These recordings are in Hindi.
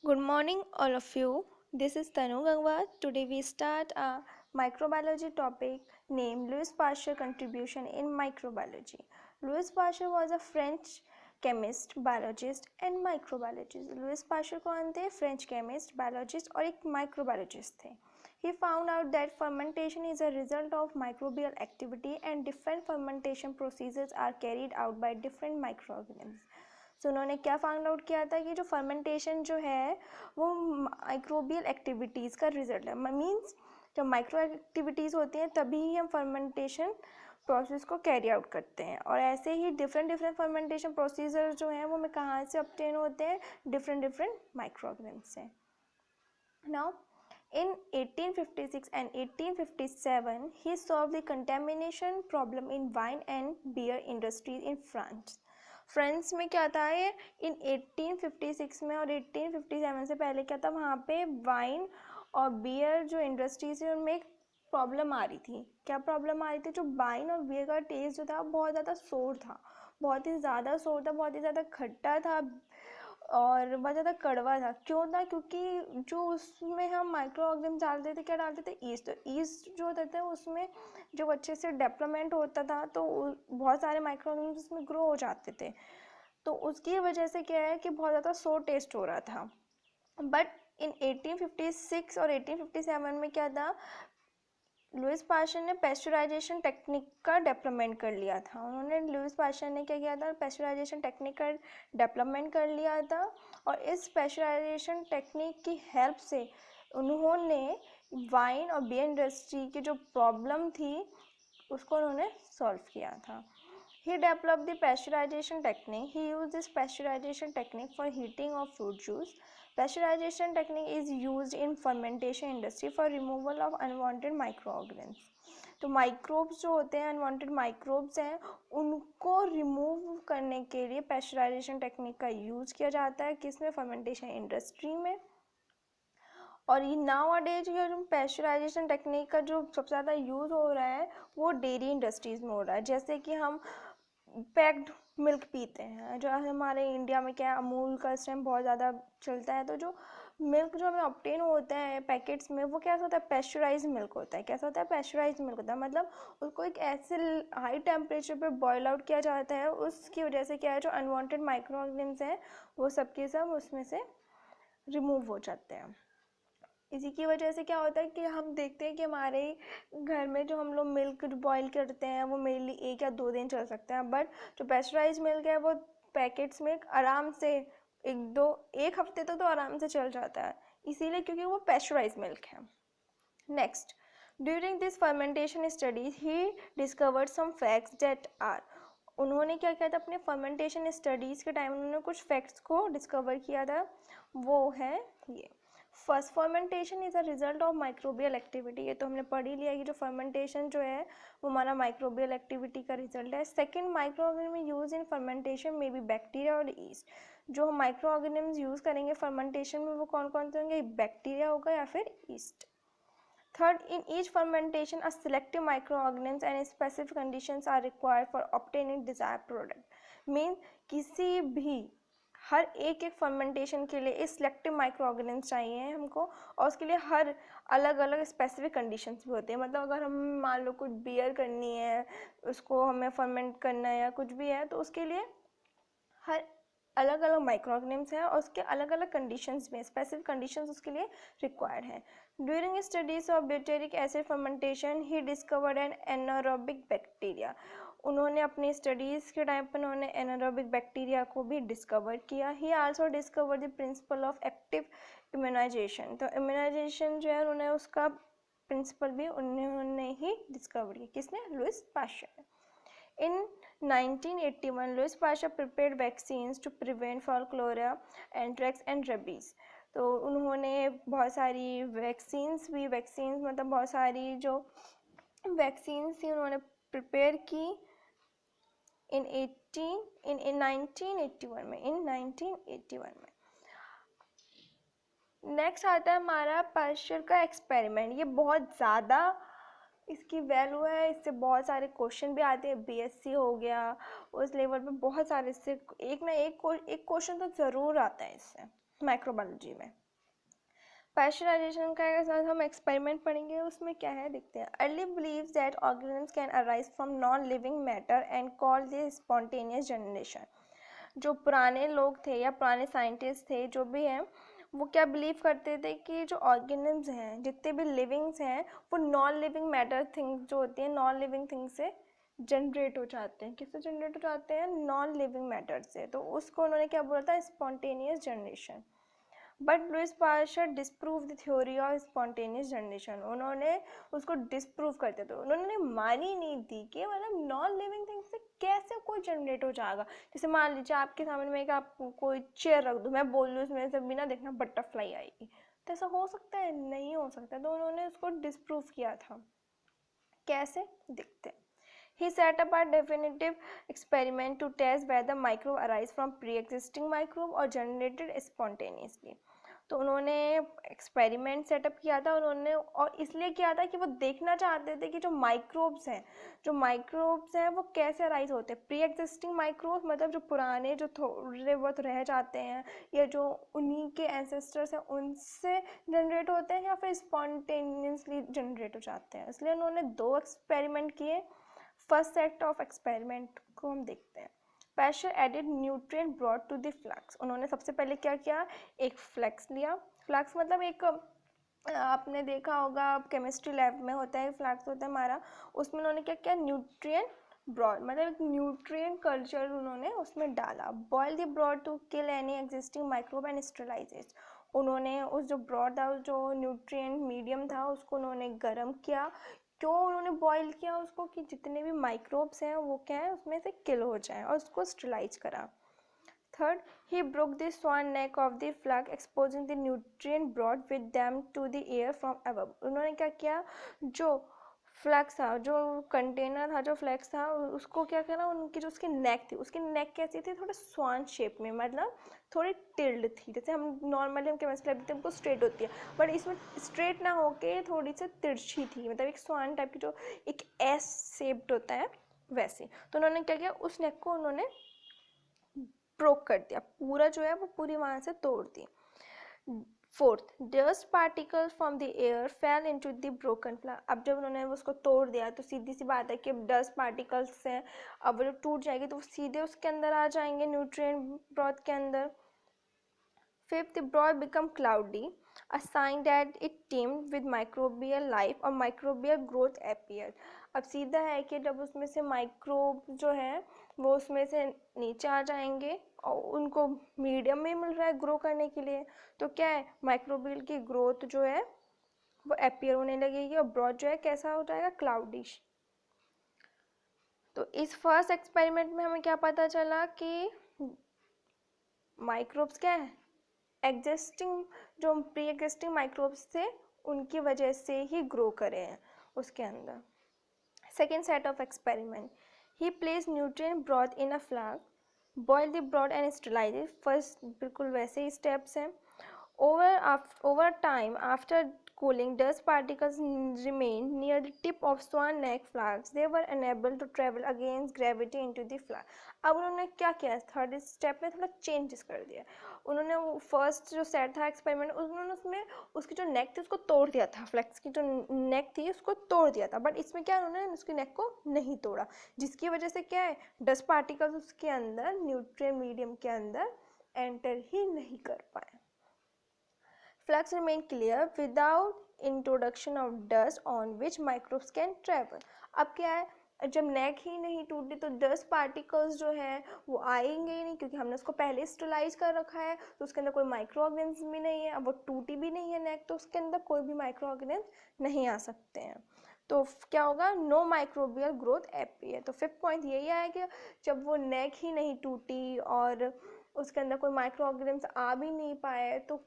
Good morning, all of you. This is Tanu Gangwar. Today we start a microbiology topic named Louis Pasteur contribution in microbiology. Louis Pasteur was a French chemist, biologist and microbiologist. Louis Pasteur कौन थे? French chemist, biologist और एक microbiologist थे. He found out that fermentation is a result of microbial activity and different fermentation processes are carried out by different microorganisms. सो उन्होंने क्या फाइंड आउट किया था कि जो फर्मेंटेशन जो है वो माइक्रोबियल एक्टिविटीज़ का रिजल्ट है. मीन्स जब माइक्रो एक्टिविटीज़ होती हैं तभी ही हम फर्मेंटेशन प्रोसेस को कैरी आउट करते हैं. और ऐसे ही डिफरेंट फर्मेंटेशन प्रोसीजर जो हैं वो हमें कहाँ से ऑब्टेन होते हैं? डिफरेंट माइक्रो ऑर्गेनिज्म से. Now in 1856 and 1857 he solved the contamination problem in wine and beer industries in France. France में क्या था ये इन 1856 में और 1857 से पहले क्या था वहाँ पे वाइन और बियर जो इंडस्ट्रीज है उनमें एक प्रॉब्लम आ रही थी. क्या प्रॉब्लम आ रही थी? जो वाइन और बियर का टेस्ट जो था बहुत ज़्यादा सोर था, बहुत ही ज़्यादा सोर था, बहुत ही ज़्यादा खट्टा था और बहुत ज़्यादा कड़वा था. क्यों था? क्योंकि जो उसमें हम माइक्रो ऑर्गेनिज्म डालते थे, क्या डालते थे? ईस्ट. तो ईस्ट जो होता था उसमें जब अच्छे से डेवलपमेंट होता था तो बहुत सारे माइक्रो ऑर्गेनिज्म उसमें ग्रो हो जाते थे. तो उसकी वजह से क्या है कि बहुत ज़्यादा सोर टेस्ट हो रहा था. बट इन 1856 और 1857 में क्या था? लुइस पास्चर ने पेस्चराइजेशन टेक्निक का डेवलपमेंट कर लिया था. लुइस पास्चर ने क्या किया था? पेस्चराइजेशन टेक्निक का डेवलपमेंट कर लिया था और इस पेस्चराइजेशन टेक्निक की हेल्प से उन्होंने वाइन और बियर इंडस्ट्री की जो प्रॉब्लम थी उसको उन्होंने सॉल्व किया था. He developed the pasteurization technique. He used this pasteurization technique for heating of fruit juice. Pasteurization technique is used in fermentation industry for removal of unwanted microorganisms. तो माइक्रोब्स जो होते हैं, अनवांटेड माइक्रोब्स हैं, उनको रिमूव करने के लिए पेस्चराइजेशन टेक्निक का यूज़ किया जाता है. किसमें? फर्मेंटेशन इंडस्ट्री में. और ये नाउ डेज जो पेस्चराइजेशन टेक्निक का जो सबसे ज़्यादा यूज़ हो रहा है वो डेयरी इंडस्ट्रीज़ में हो रहा है. जैसे कि हम पैक्ड मिल्क पीते हैं, जो हमारे इंडिया में क्या है, अमूल का इस टाइम बहुत ज़्यादा चलता है. तो जो मिल्क जो हमें ऑब्टेन होता है पैकेट्स में वो कैसा होता है? पेस्चराइज मिल्क होता है. कैसा होता है? पेस्चराइज मिल्क होता है. मतलब उसको एक ऐसे हाई टेम्परेचर पे बॉयल आउट किया जाता है, उसकी वजह से क्या है जो अनवांटेड माइक्रो ऑर्गेनिज्म हैं वो सब के सब उसमें से रिमूव हो जाते हैं. इसी की वजह से क्या होता है कि हम देखते हैं कि हमारे घर में जो हम लोग मिल्क बॉईल करते हैं वो मेरे लिए 1 या 2 दिन चल सकते हैं. बट जो पेस्चराइज मिल्क है वो पैकेट्स में आराम से 1 हफ्ते तक तो आराम से चल जाता है, इसीलिए क्योंकि वो पेस्चराइज मिल्क है. Next, during this fermentation studies he discovered some facts that are. उन्होंने क्या किया था? अपने फर्मेंटेशन स्टडीज़ के टाइम उन्होंने कुछ फैक्ट्स को डिस्कवर किया था. वो है ये. First, fermentation is a result of microbial activity. ये तो हमने पढ़ ही लिया कि जो फर्मेंटेशन जो है वो हमारा माइक्रोबियल एक्टिविटी का रिजल्ट है. Second, micro organism use in fermentation में बी बैक्टीरिया और ईस्ट. जो हम माइक्रो ऑर्गेनिज्म यूज़ करेंगे फर्मेंटेशन में वो कौन कौन से होंगे? बैक्टीरिया होगा या फिर east. Third, in each fermentation, a selective microorganisms and specific conditions are required for obtaining desired product. Means किसी भी हर एक फर्मेंटेशन के लिए सिलेक्टिव माइक्रो ऑर्गेनिज्म चाहिए हमको और उसके लिए हर अलग अलग स्पेसिफिक कंडीशंस भी होते हैं. मतलब अगर हम मान लो कुछ बियर करनी है, उसको हमें फर्मेंट करना है या कुछ भी है, तो उसके लिए हर अलग अलग माइक्रो ऑर्गेनिज्म हैं और उसके अलग अलग कंडीशंस में स्पेसिफिक कंडीशंस उसके लिए रिक्वायर्ड हैं. During studies of butyric acid fermentation he discovered an anaerobic bacteria. उन्होंने अपनी स्टडीज़ के टाइम पर उन्होंने एनारोबिक बैक्टीरिया को भी डिस्कवर किया. He also discover the principle of active immunisation. तो इम्यूनाइजेशन जो है उन्होंने उसका प्रिंसिपल भी उन्होंने ही डिस्कवर किया. किसने? Louis Pasteur. In 1981, Louis Pasteur prepared vaccines to prevent fall cholera, anthrax and rabies. तो उन्होंने बहुत सारी वैक्सीन्स मतलब बहुत सारी जो वैक्सीन्स थी उन्होंने प्रिपेयर की इन 1981 में. नेक्स्ट आता है हमारा पास्चर का एक्सपेरिमेंट. ये बहुत ज़्यादा इसकी वैल्यू है, इससे बहुत सारे क्वेश्चन भी आते हैं. बीएससी हो गया उस लेवल पे बहुत सारे, इससे एक ना एक क्वेश्चन तो ज़रूर आता है इससे. माइक्रोबायोलॉजी में। पैस्चराइजेशन का साथ हम एक्सपेरिमेंट पढ़ेंगे, उसमें क्या है देखते हैं। Early believes that organisms can arise from non living matter and call this spontaneous generation. जो पुराने लोग थे या पुराने साइंटिस्ट थे जो भी हैं, वो क्या बिलीव करते थे कि जो ऑर्गेनिज्म्स हैं, जितने भी लिविंग्स हैं, वो नॉन लिविंग मैटर थिंग्स जो होती हैं, नॉन लिविंग थिंग्स से जनरेट हो जाते हैं। किससे जनरेट हो जाते हैं? नॉन लिविंग मैटर से। तो उसको उन्होंने क्या बोला था? Spontaneous generation. But Louis Pasteur disprove the theory of spontaneous generation. उन्होंने उसको डिस्प्रूव करते थे, उन्होंने मानी नहीं थी कि मतलब नॉन लिविंग थिंग से कैसे कोई जनरेट हो जाएगा। जैसे मान लीजिए आपके सामने में एक आप कोई चेयर रख दूँ, मैं बोल दूँ इसमें से बिना देखना बटरफ्लाई आएगी, तो ऐसा हो सकता है? नहीं हो सकता। तो उन्होंने उसको डिस्प्रूव किया था। कैसे दिखते हैं? He set up a definitive experiment to test whether microbe arise from pre-existing microbe or generated spontaneously. तो उन्होंने एक्सपेरिमेंट सेटअप किया था उन्होंने, और इसलिए किया था कि वो देखना चाहते थे कि जो माइक्रोब्स हैं वो कैसे अराइज होते हैं। प्री एग्जिस्टिंग माइक्रोब्स मतलब जो पुराने, जो थोड़े बहुत रह जाते हैं या जो उन्हीं के एंसेस्टर्स हैं उनसे जनरेट होते हैं, या फिर स्पॉन्टेनियसली जनरेट हो जाते हैं। इसलिए उन्होंने 2 एक्सपेरिमेंट किए। फर्स्ट सेट ऑफ एक्सपेरिमेंट को हम देखते हैं। Pasteur added nutrient broth to the flasks. उन्होंने सबसे पहले क्या किया? एक फ्लैक्स लिया। फ्लैक्स मतलब एक, आपने देखा होगा केमिस्ट्री लैब में होता है फ्लैक्स होता है हमारा, उसमें उन्होंने क्या किया? न्यूट्रिएंट ब्रॉड मतलब एक न्यूट्रिएंट कल्चर उन्होंने उसमें डाला। Boil the broth to kill any existing microbe and sterilise it. उन्होंने उस जो ब्रॉड था, जो न्यूट्रिएंट मीडियम था, उसको उन्होंने गर्म किया। क्यों उन्होंने बॉईल किया उसको? कि जितने भी माइक्रोब्स हैं वो क्या है उसमें से किल हो जाएं, और उसको स्टेरिलाइज करा। Third, he broke the swan neck of the flag, exposing the nutrient brought with them to the air from above. उन्होंने क्या किया? जो फ्लैक्स था, जो कंटेनर था, जो फ्लैक्स था, उसको क्या करा? उनकी जो उसकी नेक थी, उसकी नेक कैसी थी? थोड़ा स्वान शेप में, मतलब थोड़ी टिल्ड थी। जैसे हम नॉर्मली हम केमिस्ट्री लेते हैं हमको स्ट्रेट होती है, बट इसमें स्ट्रेट ना होके थोड़ी सी तिरछी थी, मतलब एक स्वान टाइप की, जो एक एस शेप्ड होता है वैसे। तो उन्होंने क्या किया? उस नेक को उन्होंने ब्रोक कर दिया, पूरा जो है वो पूरी वहाँ से तोड़ दी। Fourth, dust particles from the air fell into the broken flag. अब जब उन्होंने उसको तोड़ दिया तो सीधी सी बात है कि अब डस्ट पार्टिकल्स हैं, अब वो टूट जाएगी तो वो सीधे उसके अंदर आ जाएंगे, न्यूट्रिएंट ब्रॉथ के अंदर। Fifth, the broth become cloudy, a sign that it teemed with microbial life और microbial growth appeared. अब सीधा है कि जब उसमें से माइक्रोब जो है वो उसमें से नीचे आ जाएंगे और उनको मीडियम में मिल रहा है ग्रो करने के लिए, तो क्या है? माइक्रोबियल की ग्रोथ जो है वो अपीयर होने लगेगी और ब्रॉथ जो है कैसा हो जाएगा? क्लाउडिश। तो इस फर्स्ट एक्सपेरिमेंट में हमें क्या पता चला कि माइक्रोब्स क्या है? एग्जिस्टिंग, जो प्री एग्जिस्टिंग माइक्रोब्स थे उनकी वजह से ही ग्रो करे हैं उसके अंदर। Second set of experiment, he place nutrient broth in a flask, boil the broth and sterilise it. First बिल्कुल वैसे ही स्टेप्स हैं। Over time, after cooling, dust particles remained near the tip of swan neck flags. They were unable to travel against gravity into the flag. अब उन्होंने क्या किया? थर्ड स्टेप में थोड़ा चेंजेस कर दिया उन्होंने। वो फर्स्ट जो सेट था एक्सपेरिमेंट, उन्होंने उसमें उसकी जो नेक थी उसको तोड़ दिया था, फ्लेक्स की जो नेक थी उसको तोड़ दिया था। बट इसमें क्या, उन्होंने उसकी नेक को नहीं तोड़ा, जिसकी वजह से क्या है? डस्ट पार्टिकल्स उसके अंदर न्यूट्रिएंट मीडियम के अंदर एंटर ही नहीं कर पाए। Flags remain clear without introduction of dust on which microbes can travel. अब क्या है? जब नेक ही नहीं टूटी तो डस्ट पार्टिकल्स जो है वो आएंगे ही नहीं, क्योंकि हमने उसको पहले स्टेरिलाइज कर रखा है, तो उसके अंदर कोई माइक्रो ऑर्गेनिज्म भी नहीं है। अब वो टूटी भी नहीं है नेक, तो उसके अंदर कोई भी माइक्रो ऑर्गेनिज्म नहीं आ सकते हैं। तो क्या होगा? No microbial growth appear. तो फिफ्थ पॉइंट यही है कि जब वो नेक ही नहीं टूटी और उसके अंदर कोई माइक्रो ऑर्गेनिज्म आ भी नहीं पाए, तो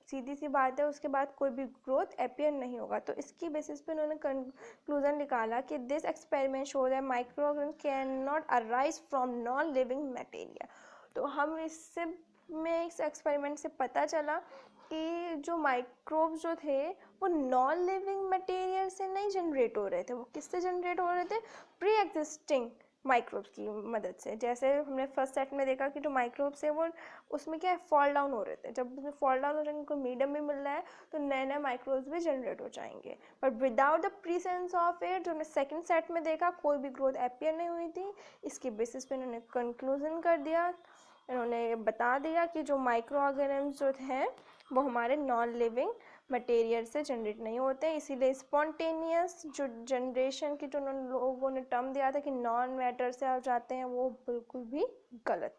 सीधी सी बात है उसके बाद कोई भी ग्रोथ अपीयर नहीं होगा। तो इसकी बेसिस पे उन्होंने कंक्लूजन निकाला कि this experiment show that micro organism can not arise from non living material. तो हम इससे में इस एक्सपेरिमेंट से पता चला कि जो माइक्रोब्स जो थे वो नॉन लिविंग मटेरियल से नहीं जनरेट हो रहे थे, वो किससे जनरेट हो रहे थे? प्री एग्जिस्टिंग माइक्रोब्स की मदद से। जैसे हमने फर्स्ट सेट में देखा कि जो माइक्रोब्स है वो उसमें क्या है, फॉल डाउन हो रहे थे। जब उसमें फॉल डाउन हो जाएंगे, उनको मीडियम भी मिल रहा है, तो नए नए माइक्रोब्स भी जनरेट हो जाएंगे। But without the presence of air, जो हमने सेकेंड सेट में देखा, कोई भी ग्रोथ अपियर नहीं हुई थी। इसके बेसिस पे इन्होंने कंक्लूजन कर दिया, इन्होंने बता दिया कि जो माइक्रो ऑर्गेनिम्स जो हैं वो हमारे नॉन लिविंग मटेरियल से जनरेट नहीं होते हैं। इसीलिए स्पॉन्टेनियस जो जनरेशन की जो लोगों ने टर्म दिया था कि नॉन मैटर से आ जाते हैं, वो बिल्कुल भी गलत